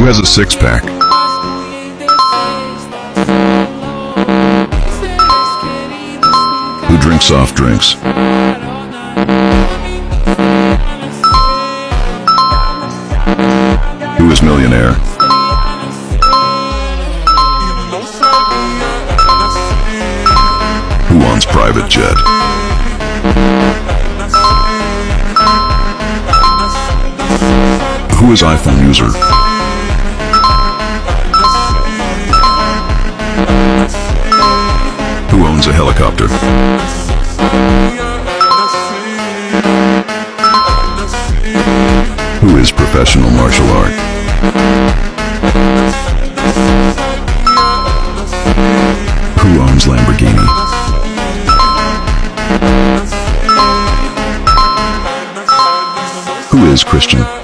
Who has a six-pack? Who drinks soft drinks? Who is millionaire? Who owns private jet? Who is iPhone user? Who owns a helicopter? Who is professional martial art? Who owns Lamborghini? Who is Christian?